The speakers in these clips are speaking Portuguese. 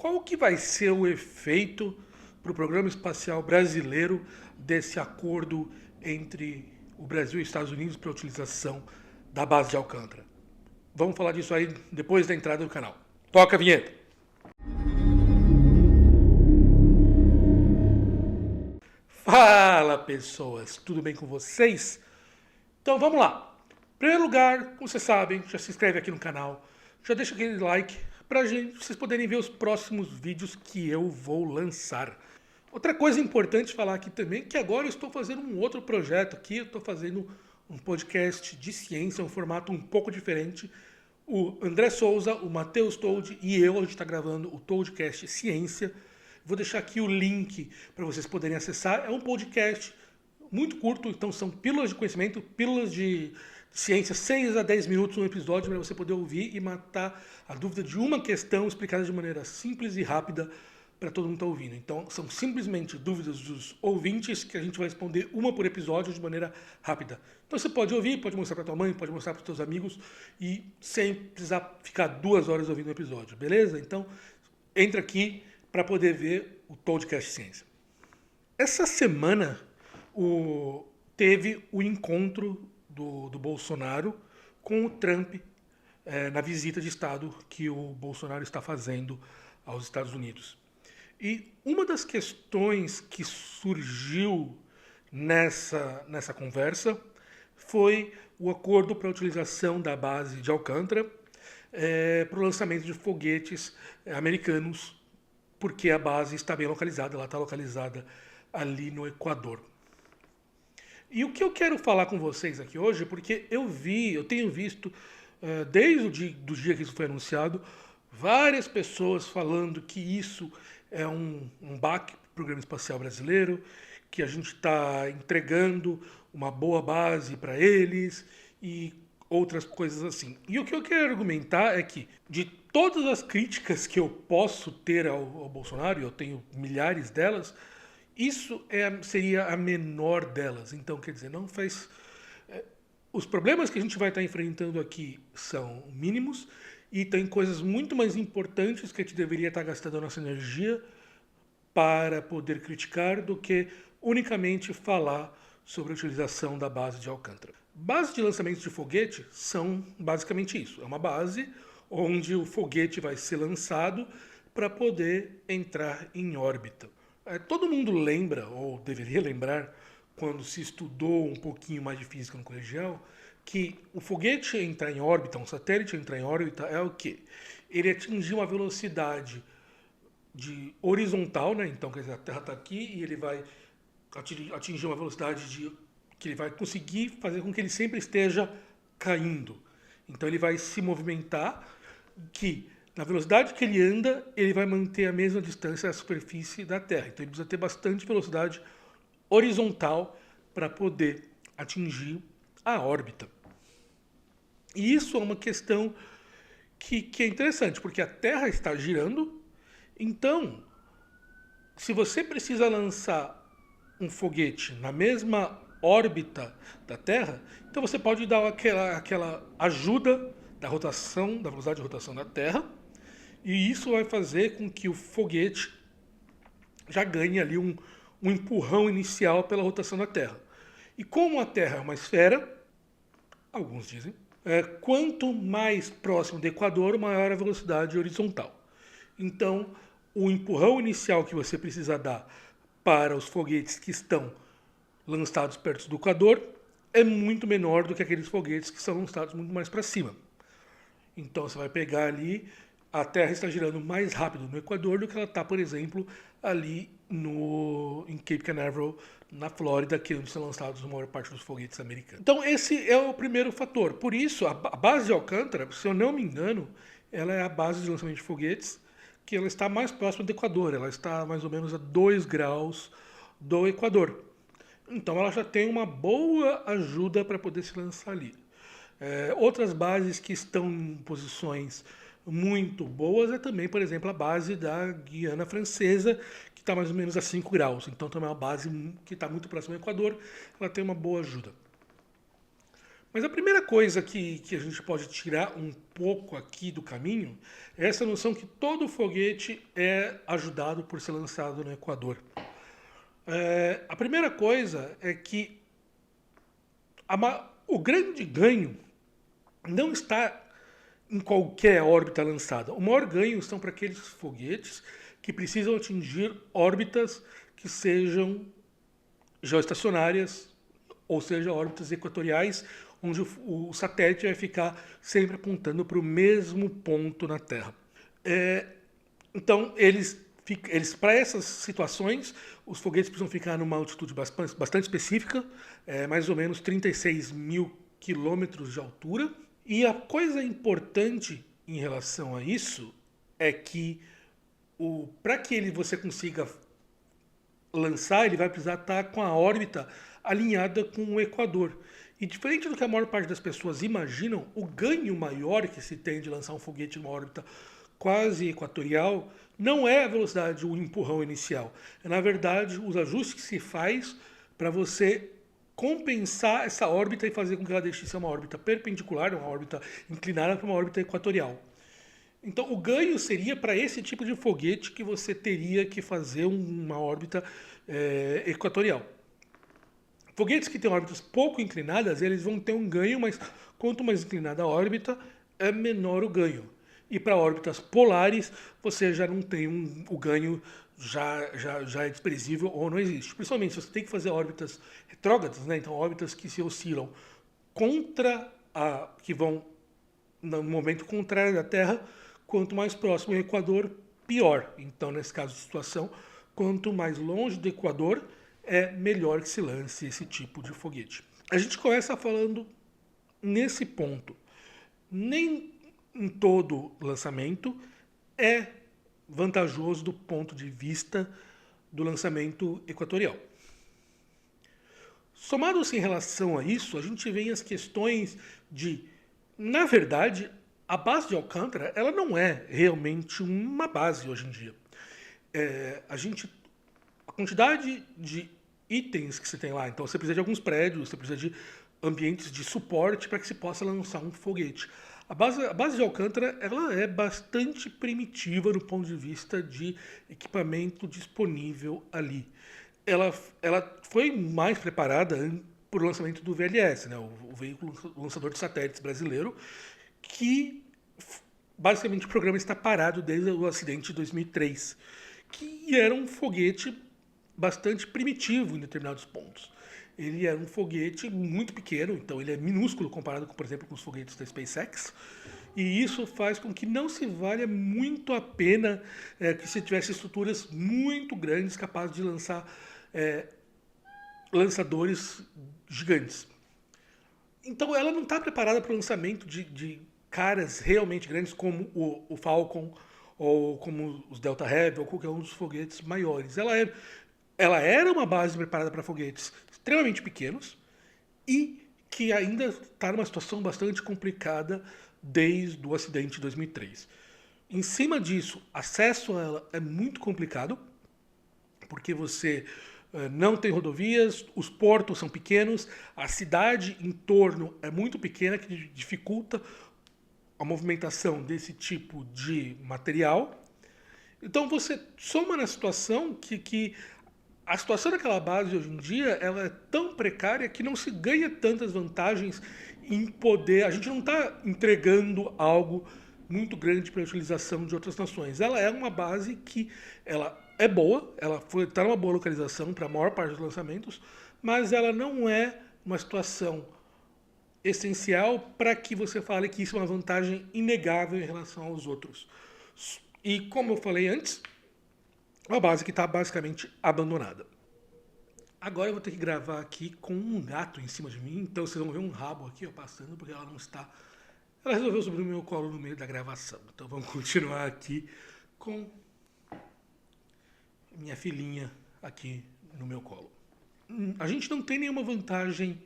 Qual que vai ser o efeito para o programa espacial brasileiro desse acordo entre o Brasil e os Estados Unidos para a utilização da base de Alcântara? Vamos falar disso aí depois da entrada do canal. Toca a vinheta! Fala, pessoas! Tudo bem com vocês? Então vamos lá. Em primeiro lugar, como vocês sabem, já se inscreve aqui no canal, já deixa aquele like para vocês poderem ver os próximos vídeos que eu vou lançar. Outra coisa importante falar aqui também é que agora eu estou fazendo um outro projeto aqui, eu estou fazendo um podcast de ciência, um formato um pouco diferente. O André Souza, o Matheus Told e eu, a gente está gravando o Toldcast Ciência. Vou deixar aqui o link para vocês poderem acessar. É um podcast muito curto, então são pílulas de conhecimento, pílulas de ciência, 6 a 10 minutos um episódio para você poder ouvir e matar a dúvida de uma questão explicada de maneira simples e rápida para todo mundo estar ouvindo. Então são simplesmente dúvidas dos ouvintes que a gente vai responder uma por episódio de maneira rápida. Então você pode ouvir, pode mostrar para tua mãe, pode mostrar para os teus amigos e sem precisar ficar 2 horas ouvindo o episódio, beleza? Então entra aqui para poder ver o Toldcast Ciência. Essa semana teve o encontro do Bolsonaro com o Trump na visita de Estado que o Bolsonaro está fazendo aos Estados Unidos. E uma das questões que surgiu nessa conversa foi o acordo para a utilização da base de Alcântara para o lançamento de foguetes americanos, porque a base está bem localizada, ela está localizada ali no Equador. E o que eu quero falar com vocês aqui hoje, porque eu tenho visto, desde o dia que isso foi anunciado, várias pessoas falando que isso é um baque para o programa espacial brasileiro, que a gente está entregando uma boa base para eles e outras coisas assim. E o que eu quero argumentar é que, de todas as críticas que eu posso ter ao Bolsonaro, e eu tenho milhares delas, isso seria a menor delas. Então, quer dizer, não faz... Os problemas que a gente vai estar enfrentando aqui são mínimos e tem coisas muito mais importantes que a gente deveria estar gastando a nossa energia para poder criticar do que unicamente falar sobre a utilização da base de Alcântara. Bases de lançamento de foguete são basicamente isso. É uma base onde o foguete vai ser lançado para poder entrar em órbita. Todo mundo lembra, ou deveria lembrar, quando se estudou um pouquinho mais de física no colegial, que o foguete entrar em órbita, um satélite entrar em órbita, é o quê? Ele atingir uma velocidade de horizontal, né? Então, quer dizer, a Terra está aqui e ele vai atingir uma velocidade que ele vai conseguir fazer com que ele sempre esteja caindo. Então ele vai se movimentar, que na velocidade que ele anda, ele vai manter a mesma distância da superfície da Terra. Então ele precisa ter bastante velocidade horizontal para poder atingir a órbita. E isso é uma questão que é interessante, porque a Terra está girando. Então, se você precisa lançar um foguete na mesma órbita da Terra, então você pode dar aquela ajuda da rotação, da velocidade de rotação da Terra, e isso vai fazer com que o foguete já ganhe ali um empurrão inicial pela rotação da Terra. E como a Terra é uma esfera, alguns dizem, quanto mais próximo do Equador, maior a velocidade horizontal. Então, o empurrão inicial que você precisa dar para os foguetes que estão lançados perto do Equador é muito menor do que aqueles foguetes que são lançados muito mais para cima. Então você vai pegar ali, a Terra está girando mais rápido no Equador do que ela está, por exemplo, ali em Cape Canaveral, na Flórida, que é onde são lançados a maior parte dos foguetes americanos. Então esse é o primeiro fator. Por isso, a base de Alcântara, se eu não me engano, ela é a base de lançamento de foguetes, que ela está mais próxima do Equador. Ela está mais ou menos a 2 graus do Equador. Então ela já tem uma boa ajuda para poder se lançar ali. Outras bases que estão em posições muito boas é também, por exemplo, a base da Guiana Francesa, que está mais ou menos a 5 graus. Então também é uma base que está muito próxima do Equador, ela tem uma boa ajuda. Mas a primeira coisa que a gente pode tirar um pouco aqui do caminho é essa noção que todo foguete é ajudado por ser lançado no Equador. A primeira coisa é que o grande ganho não está em qualquer órbita lançada. O maior ganho são para aqueles foguetes que precisam atingir órbitas que sejam geoestacionárias, ou seja, órbitas equatoriais, onde o satélite vai ficar sempre apontando para o mesmo ponto na Terra. Então, para essas situações, os foguetes precisam ficar numa altitude bastante específica, mais ou menos 36 mil quilômetros de altura. E a coisa importante em relação a isso é que para que você consiga lançar, ele vai precisar estar com a órbita alinhada com o Equador. E diferente do que a maior parte das pessoas imaginam, o ganho maior que se tem de lançar um foguete numa órbita quase equatorial não é a velocidade, o empurrão inicial. É, na verdade, os ajustes que se faz para você compensar essa órbita e fazer com que ela deixe de ser uma órbita perpendicular, uma órbita inclinada, para uma órbita equatorial. Então, o ganho seria para esse tipo de foguete que você teria que fazer uma órbita equatorial. Foguetes que têm órbitas pouco inclinadas, eles vão ter um ganho, mas quanto mais inclinada a órbita, é menor o ganho. E para órbitas polares, você já não tem o ganho, já é desprezível ou não existe. Principalmente se você tem que fazer órbitas retrógradas, né? Então órbitas que se oscilam que vão no momento contrário da Terra, quanto mais próximo ao Equador, pior. Então, nesse caso de situação, quanto mais longe do Equador, é melhor que se lance esse tipo de foguete. A gente começa falando nesse ponto. Nem em todo lançamento é vantajoso do ponto de vista do lançamento equatorial. Somado-se em relação a isso, a gente vem as questões de, na verdade, a base de Alcântara ela não é realmente uma base hoje em dia. A quantidade de itens que você tem lá, então você precisa de alguns prédios, você precisa de ambientes de suporte para que se possa lançar um foguete. A base de Alcântara ela é bastante primitiva do ponto de vista de equipamento disponível ali. Ela foi mais preparada para o lançamento do VLS, né, o veículo lançador de satélites brasileiro, que basicamente o programa está parado desde o acidente de 2003, que era um foguete bastante primitivo em determinados pontos. Ele era um foguete muito pequeno, então ele é minúsculo comparado, por exemplo, com os foguetes da SpaceX, e isso faz com que não se valha muito a pena que se tivesse estruturas muito grandes capazes de lançar lançadores gigantes. Então ela não está preparada para o lançamento de caras realmente grandes como o Falcon ou como os Delta Heavy ou qualquer um dos foguetes maiores. Ela era uma base preparada para foguetes extremamente pequenos e que ainda está numa situação bastante complicada desde o acidente de 2003. Em cima disso, acesso a ela é muito complicado, porque você não tem rodovias, os portos são pequenos, a cidade em torno é muito pequena, que dificulta a movimentação desse tipo de material. Então você soma na situação que a situação daquela base hoje em dia ela é tão precária que não se ganha tantas vantagens em poder. A gente não está entregando algo muito grande para a utilização de outras nações. Ela é uma base que ela é boa, ela está numa boa localização para a maior parte dos lançamentos, mas ela não é uma situação essencial para que você fale que isso é uma vantagem inegável em relação aos outros. E como eu falei antes, uma base que está basicamente abandonada. Agora eu vou ter que gravar aqui com um gato em cima de mim, então vocês vão ver um rabo aqui passando, porque ela não está... Ela resolveu subir no meu colo no meio da gravação. Então vamos continuar aqui com minha filhinha aqui no meu colo. A gente não tem nenhuma vantagem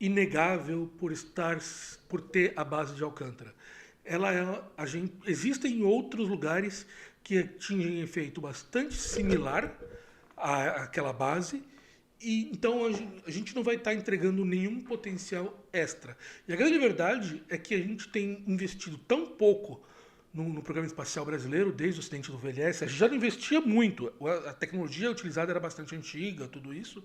inegável por ter a base de Alcântara. Existem outros lugares que atingem efeito bastante similar àquela base E então a gente não vai estar entregando nenhum potencial extra. E a grande verdade é que a gente tem investido tão pouco no programa espacial brasileiro, desde o acidente do VLS, a gente já não investia muito. A tecnologia utilizada era bastante antiga, tudo isso.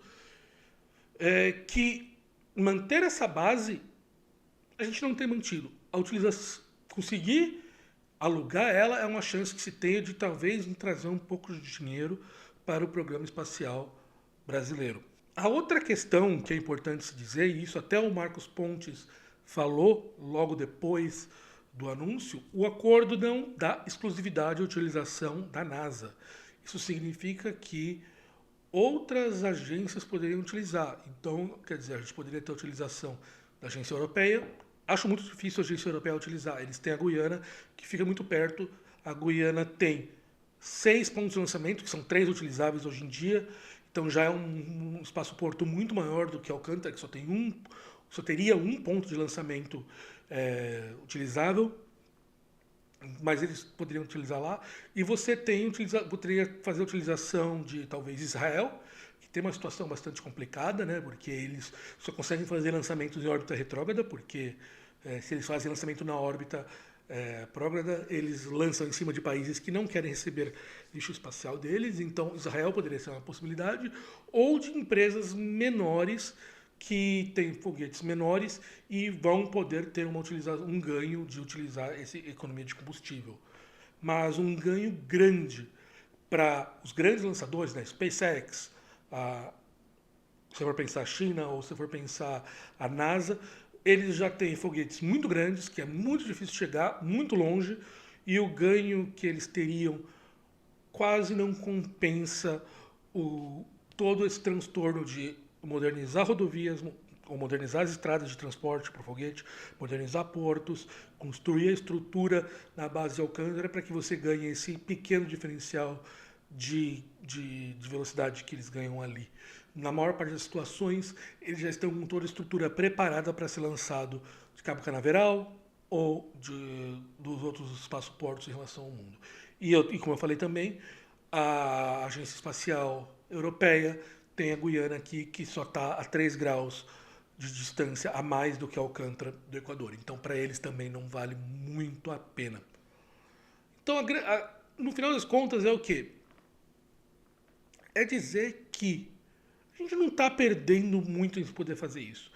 Que manter essa base a gente não tem mantido. A utilização, conseguir alugar ela é uma chance que se tenha de talvez trazer um pouco de dinheiro para o programa espacial brasileiro. A outra questão que é importante se dizer, e isso até o Marcos Pontes falou logo depois do anúncio, o acordo não dá exclusividade à utilização da NASA. Isso significa que outras agências poderiam utilizar. Então, quer dizer, a gente poderia ter a utilização da agência europeia. Acho muito difícil a agência europeia utilizar. Eles têm a Guiana, que fica muito perto. A Guiana tem 6 pontos de lançamento, que são 3 utilizáveis hoje em dia. Então já é um espaço-porto muito maior do que Alcântara, que só teria um ponto de lançamento utilizável, mas eles poderiam utilizar lá. E você poderia fazer a utilização de talvez Israel, que tem uma situação bastante complicada, né? Porque eles só conseguem fazer lançamentos em órbita retrógrada, porque se eles fazem lançamento na órbita prógrada, eles lançam em cima de países que não querem receber lixo espacial deles. Então Israel poderia ser uma possibilidade, ou de empresas menores que têm foguetes menores e vão poder ter um ganho de utilizar essa economia de combustível. Mas um ganho grande para os grandes lançadores, né? SpaceX, se for pensar a China ou se for pensar a NASA, eles já têm foguetes muito grandes, que é muito difícil chegar, muito longe, e o ganho que eles teriam quase não compensa todo esse transtorno de modernizar rodovias, ou modernizar as estradas de transporte para o foguete, modernizar portos, construir a estrutura na base de Alcântara para que você ganhe esse pequeno diferencial de velocidade que eles ganham ali. Na maior parte das situações, eles já estão com toda a estrutura preparada para ser lançado de Cabo Canaveral ou dos outros espaço-portos em relação ao mundo. E como eu falei também, a Agência Espacial Europeia tem a Guiana aqui, que só está a 3 graus de distância a mais do que Alcântara do Equador. Então, para eles também não vale muito a pena. Então, no final das contas, é o quê? É dizer que a gente não está perdendo muito em poder fazer isso.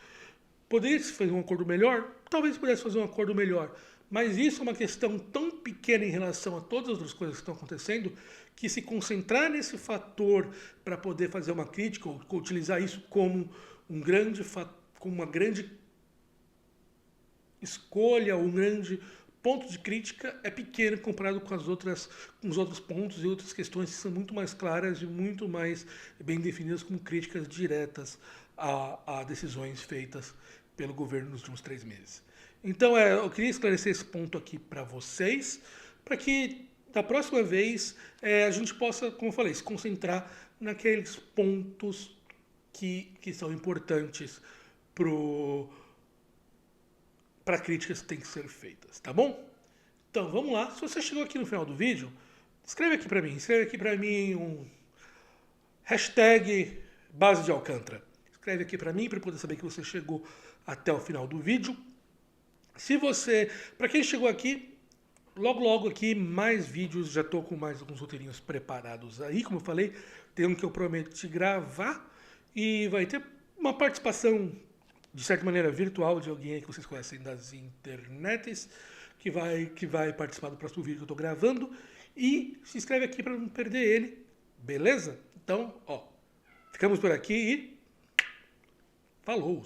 Poderia se fazer um acordo melhor? Talvez pudesse fazer um acordo melhor. Mas isso é uma questão tão pequena em relação a todas as outras coisas que estão acontecendo, que se concentrar nesse fator para poder fazer uma crítica, ou utilizar isso como como uma grande escolha, um grande ponto de crítica, é pequeno comparado com os outros pontos e outras questões que são muito mais claras e muito mais bem definidas como críticas diretas a decisões feitas pelo governo nos últimos 3 meses. Então, eu queria esclarecer esse ponto aqui para vocês, para que da próxima vez a gente possa, como eu falei, se concentrar naqueles pontos que são importantes para críticas que têm que ser feitas, tá bom? Então, vamos lá. Se você chegou aqui no final do vídeo, escreve aqui para mim um hashtag base de Alcântara. Escreve aqui para mim para poder saber que você chegou até o final do vídeo. Para quem chegou aqui, logo aqui mais vídeos, já estou com mais alguns roteirinhos preparados aí, como eu falei, tem um que eu prometo te gravar e vai ter uma participação de certa maneira virtual de alguém aí que vocês conhecem das internets, que vai participar do próximo vídeo que eu estou gravando, e se inscreve aqui para não perder ele, beleza? Então, ficamos por aqui e falou!